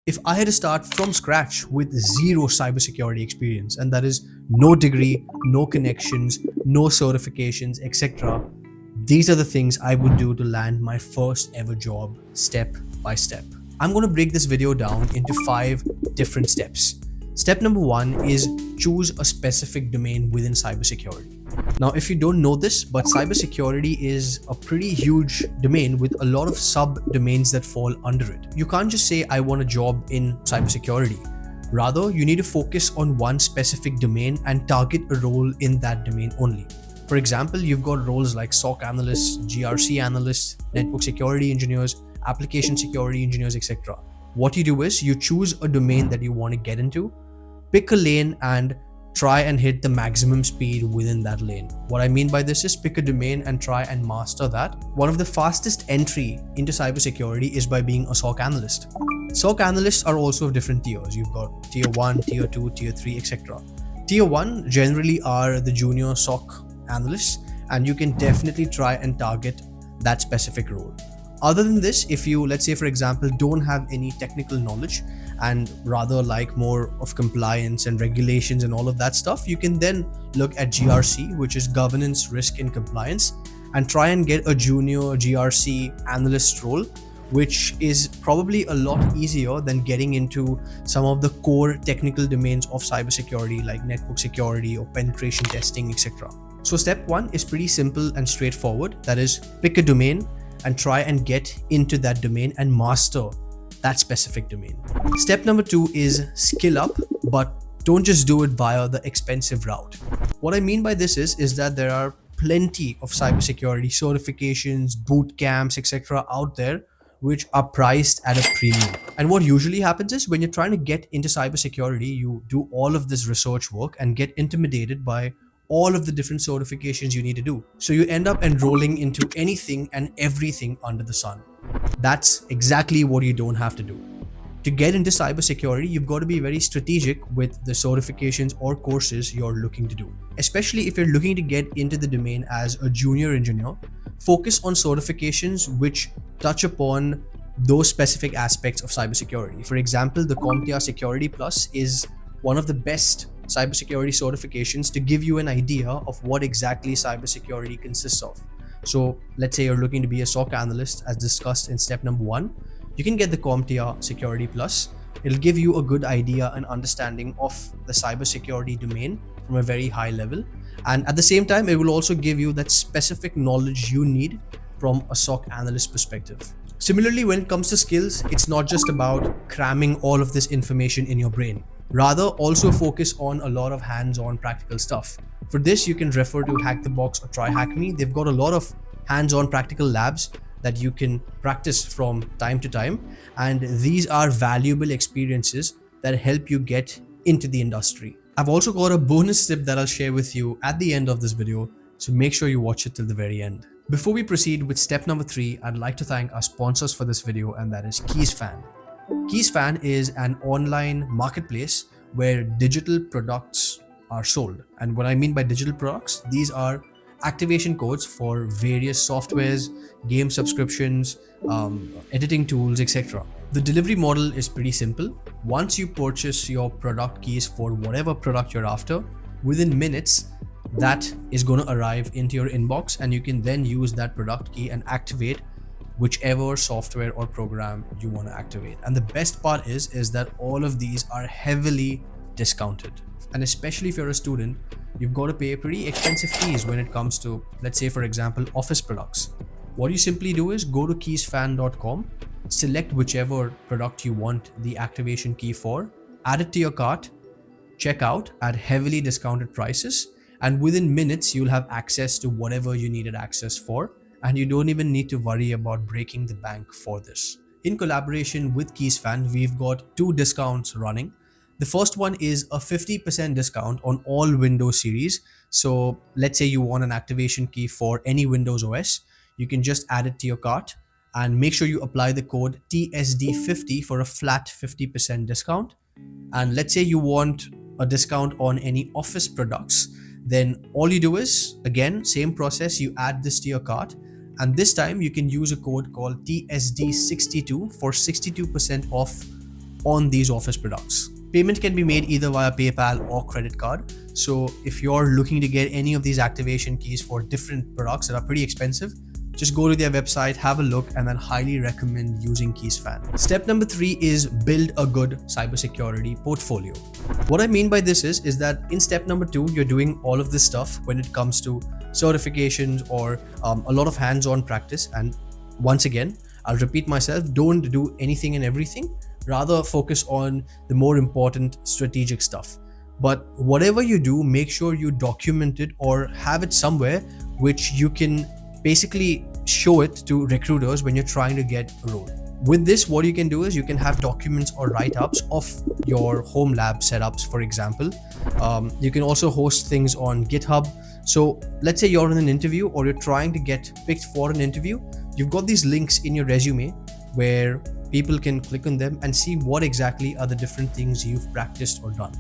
If I had to start from scratch with zero cybersecurity experience, and that is no degree, no connections, no certifications, etc., these are the things I would do to land my first ever job step by step. I'm going to break this video down into 5 different steps. Step number 1 is choose a specific domain within cybersecurity. Now, if you don't know this, but cybersecurity is a pretty huge domain with a lot of sub-domains that fall under it. You can't just say, I want a job in cybersecurity. Rather, you need to focus on one specific domain and target a role in that domain only. For example, you've got roles like SOC Analyst, GRC Analyst, Network Security Engineers, Application Security Engineers, etc. What you do is you choose a domain that you want to get into, pick a lane and try and hit the maximum speed within that lane. What I mean by this is pick a domain and try and master that. One of the fastest entry into cybersecurity is by being a SOC Analyst. SOC Analysts are also of different tiers. You've got tier 1, tier 2, tier 3, etc. Tier 1 generally are the junior SOC Analysts, and you can definitely try and target that specific role. Other than this, if you, let's say for example, don't have any technical knowledge and rather like more of compliance and regulations and all of that stuff, you can then look at GRC, which is governance, risk and compliance, and try and get a junior GRC analyst role, which is probably a lot easier than getting into some of the core technical domains of cybersecurity like network security or penetration testing, etc. So step 1 is pretty simple and straightforward. That is, pick a domain and try and get into that domain and master that specific domain. Step number 2 is skill up, but don't just do it via the expensive route. What I mean by this is that there are plenty of cybersecurity certifications, bootcamps, etc. out there which are priced at a premium. And what usually happens is when you're trying to get into cybersecurity, you do all of this research work and get intimidated by all of the different certifications you need to do. So you end up enrolling into anything and everything under the sun. That's exactly what you don't have to do. To get into cybersecurity, you've got to be very strategic with the certifications or courses you're looking to do. Especially if you're looking to get into the domain as a junior engineer, focus on certifications which touch upon those specific aspects of cybersecurity. For example, the CompTIA Security Plus is one of the best cybersecurity certifications to give you an idea of what exactly cybersecurity consists of. So let's say you're looking to be a SOC analyst as discussed in step number 1. You can get the CompTIA Security Plus. It'll give you a good idea and understanding of the cybersecurity domain from a very high level. And at the same time, it will also give you that specific knowledge you need from a SOC analyst perspective. Similarly, when it comes to skills, it's not just about cramming all of this information in your brain. Rather, also focus on a lot of hands-on practical stuff. For this, you can refer to HackTheBox or TryHackMe. They've got a lot of hands-on practical labs that you can practice from time to time. And these are valuable experiences that help you get into the industry. I've also got a bonus tip that I'll share with you at the end of this video, so make sure you watch it till the very end. Before we proceed with step number 3, I'd like to thank our sponsors for this video, and that is KeysFan. KeysFan is an online marketplace where digital products are sold. And what I mean by digital products, these are activation codes for various softwares, game subscriptions, editing tools, etc. The delivery model is pretty simple. Once you purchase your product keys for whatever product you're after, within minutes, that is going to arrive into your inbox, and you can then use that product key and activate whichever software or program you want to activate. And the best part is that all of these are heavily discounted. And especially if you're a student, you've got to pay pretty expensive fees when it comes to, let's say for example, office products. What you simply do is go to keysfan.com, select whichever product you want the activation key for, add it to your cart, check out at heavily discounted prices, and within minutes you'll have access to whatever you needed access for, and you don't even need to worry about breaking the bank for this. In collaboration with KeysFan, we've got 2 discounts running. The first one is a 50% discount on all Windows series. So let's say you want an activation key for any Windows OS, you can just add it to your cart and make sure you apply the code TSD50 for a flat 50% discount. And let's say you want a discount on any Office products, then all you do is, again, same process, you add this to your cart, and this time you can use a code called TSD62 for 62% off on these Office products. Payment can be made either via PayPal or credit card. So if you're looking to get any of these activation keys for different products that are pretty expensive, just go to their website, have a look, and then highly recommend using KeysFan. Step number 3 is build a good cybersecurity portfolio. What I mean by this is that in step number 2, you're doing all of this stuff when it comes to certifications or a lot of hands-on practice. And once again, I'll repeat myself, don't do anything and everything. Rather focus on the more important strategic stuff. But whatever you do, make sure you document it or have it somewhere which you can basically show it to recruiters when you're trying to get a role. With this, what you can do is you can have documents or write-ups of your home lab setups, for example. You can also host things on GitHub. So let's say you're in an interview or you're trying to get picked for an interview. You've got these links in your resume where people can click on them and see what exactly are the different things you've practiced or done.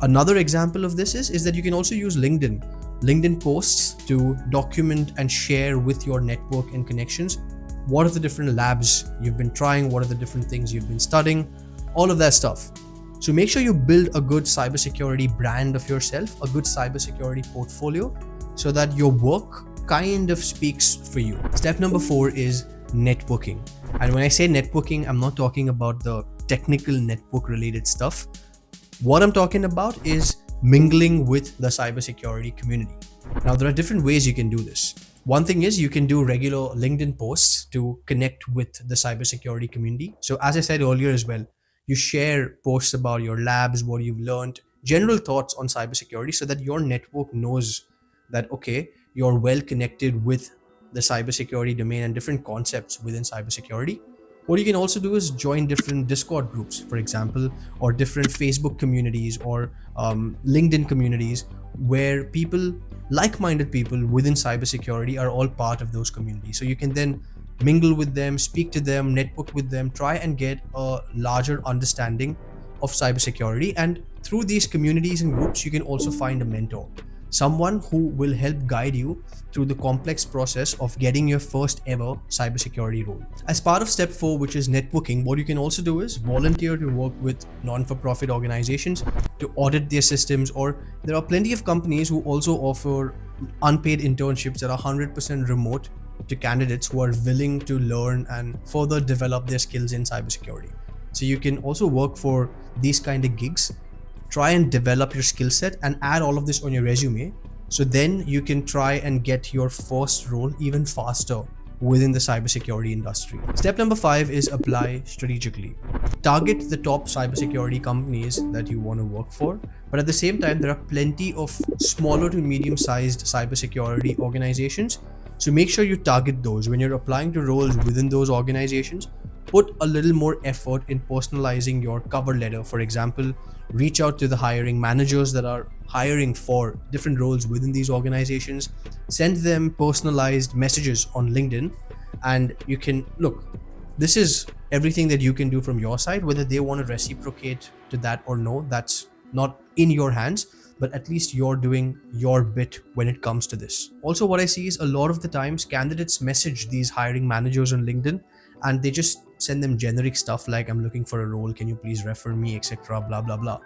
Another example of this is that you can also use LinkedIn posts to document and share with your network and connections what are the different labs you've been trying, what are the different things you've been studying, all of that stuff. So make sure you build a good cybersecurity brand of yourself, a good cybersecurity portfolio, so that your work kind of speaks for you. Step number 4 is networking. And when I say networking, I'm not talking about the technical network related stuff. What I'm talking about is mingling with the cybersecurity community. Now, there are different ways you can do this. One thing is you can do regular LinkedIn posts to connect with the cybersecurity community. So as I said earlier as well, you share posts about your labs, what you've learned, general thoughts on cybersecurity so that your network knows that, okay, you're well connected with the cybersecurity domain and different concepts within cybersecurity. What you can also do is join different Discord groups, for example, or different Facebook communities or LinkedIn communities where like-minded people within cybersecurity are all part of those communities. So you can then mingle with them, speak to them, network with them, try and get a larger understanding of cybersecurity. And through these communities and groups, you can also find a mentor, someone who will help guide you through the complex process of getting your first ever cybersecurity role. As part of step 4, which is networking, what you can also do is volunteer to work with non-for-profit organizations to audit their systems, or there are plenty of companies who also offer unpaid internships that are 100% remote to candidates who are willing to learn and further develop their skills in cybersecurity. So you can also work for these kind of gigs, try and develop your skill set and add all of this on your resume. So then you can try and get your first role even faster within the cybersecurity industry. Step number 5 is apply strategically. Target the top cybersecurity companies that you want to work for, but at the same time, there are plenty of smaller to medium-sized cybersecurity organizations. So make sure you target those. When you're applying to roles within those organizations, put a little more effort in personalizing your cover letter. For example, reach out to the hiring managers that are hiring for different roles within these organizations, send them personalized messages on LinkedIn, and you can look, this is everything that you can do from your side. Whether they want to reciprocate to that or no, that's not in your hands, but at least you're doing your bit when it comes to this. Also, what I see is a lot of the times candidates message these hiring managers on LinkedIn and they just send them generic stuff like, I'm looking for a role, can you please refer me, etc., blah blah blah.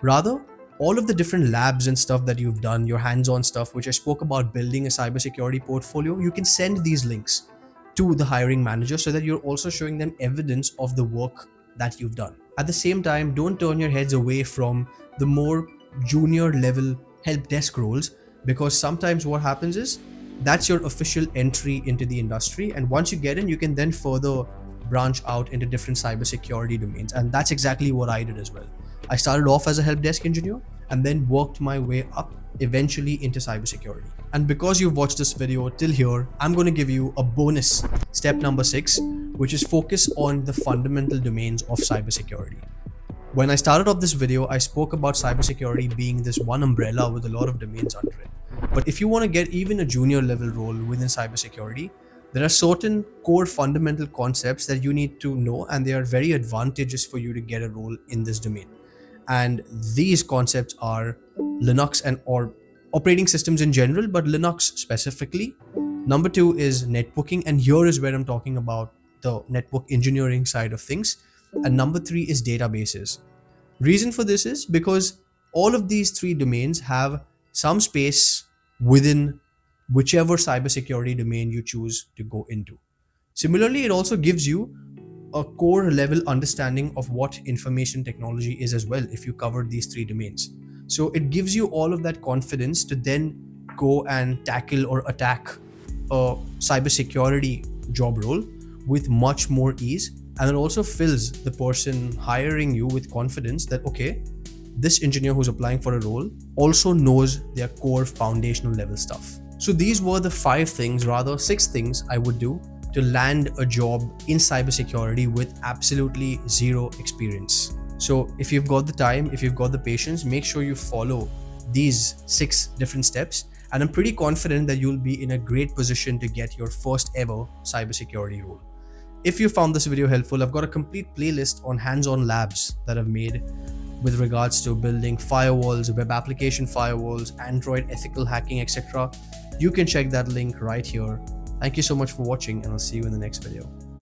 Rather, all of the different labs and stuff that you've done, your hands-on stuff, which I spoke about building a cybersecurity portfolio, you can send these links to the hiring manager so that you're also showing them evidence of the work that you've done. At the same time, don't turn your heads away from the more junior level help desk roles, because sometimes what happens is that's your official entry into the industry, and once you get in, you can then further branch out into different cybersecurity domains. And that's exactly what I did as well. I started off as a help desk engineer and then worked my way up eventually into cybersecurity. And because you've watched this video till here, I'm going to give you a bonus step number 6, which is focus on the fundamental domains of cybersecurity. When I started off this video, I spoke about cybersecurity being this one umbrella with a lot of domains under it. But if you want to get even a junior level role within cybersecurity, there are certain core fundamental concepts that you need to know, and they are very advantageous for you to get a role in this domain. And these concepts are Linux and or operating systems in general, but Linux specifically. Number 2 is networking, and here is where I'm talking about the network engineering side of things. And number 3 is databases. Reason for this is because all of these 3 domains have some space within whichever cybersecurity domain you choose to go into. Similarly, it also gives you a core level understanding of what information technology is as well if you cover these 3 domains. So it gives you all of that confidence to then go and tackle or attack a cybersecurity job role with much more ease. And it also fills the person hiring you with confidence that, okay, this engineer who's applying for a role also knows their core foundational level stuff. So these were the 6 things I would do to land a job in cybersecurity with absolutely zero experience. So if you've got the time, if you've got the patience, make sure you follow these 6 different steps. And I'm pretty confident that you'll be in a great position to get your first ever cybersecurity role. If you found this video helpful, I've got a complete playlist on hands-on labs that I've made with regards to building firewalls, web application firewalls, Android ethical hacking, etc. You can check that link right here. Thank you so much for watching, and I'll see you in the next video.